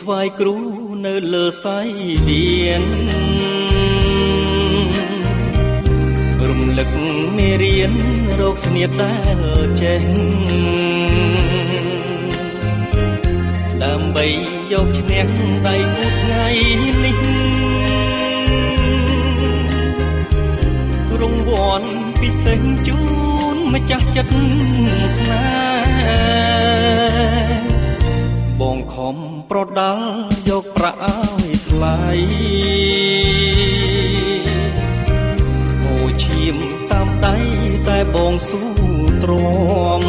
ថ្វាយគ្រូនៅលើសាយវានរំលឹកមេរៀនរោគស្នៀតដែលចេះដើម្បីយកឈ្នះដៃគូថ្ងៃនេះរង្វាន់ពិសេសជូនម្ចាស់ចិត្តស្នេហ៍បងខំប្រដាល់យកប្រាក់ឲ្យថ្លៃអូឈាមតាមដៃតែបងស៊ូទ្រាំ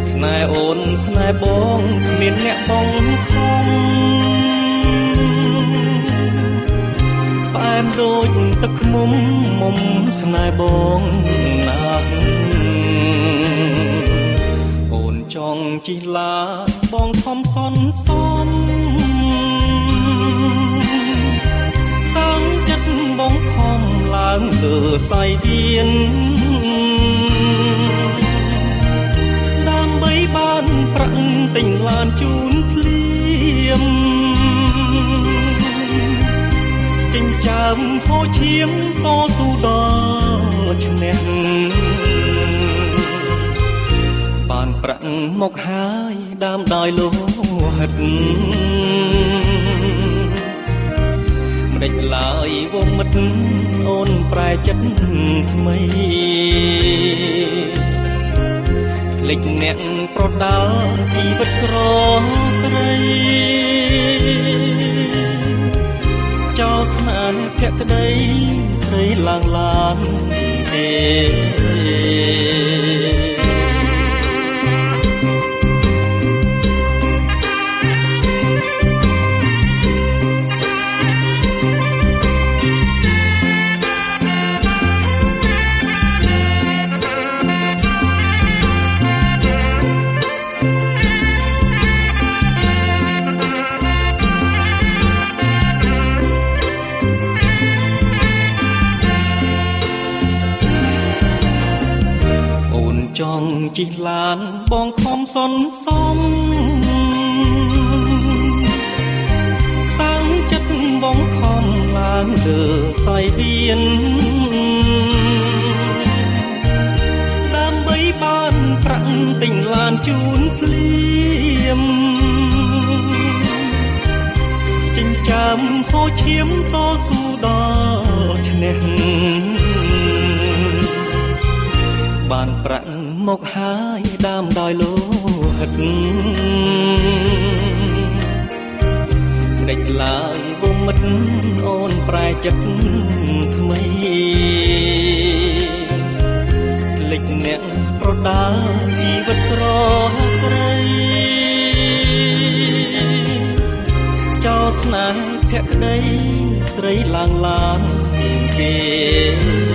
ស្នេហ៍អូនស្នេហ៍បងគ្មានអ្នកបងខំផ្អែមដូចទឹកឃ្មុំមុំស្នេហ៍បងណាស់អូនចង់ជិះឡាបងខំសន់សំតាំងចិត្តបងខំឡើងលើសាយវានដើម្បីបានប្រាក់ទិញឡានជូនភ្លៀមចិញ្ចើមហូរឈាមតស៊ូដល់ឈ្នះបានប្រាក់មកហើយដើមដោយលោហិតមិនដេចឡើយវងមិត្តអូនប្រែចិត្តថ្មីភ្លេចអ្នកប្រដាល់ជីវិតក្រក្រីចោលស្នេហ៍ភក្តីស្រីឡើងឡានទេចង់ជិះឡានបងខំសន្សំតាំងចិត្តបងខំឡើងលើសាយវានដើម្បីបានប្រាក់ទិញឡានជូនភ្លៀមចិញ្ចើមហូរឈាមតស៊ូដល់ឈ្នះបានប្រាក់មកហើយដើមដោយលោហិតមិនដេចឡើយវងមិត្តអូនប្រែចិត្តថ្មីភ្លេចអ្នកប្រដាល់ជីវិតក្រក្រីចោលស្នេហ៍ភក្តីស្រីឡើងឡានគេ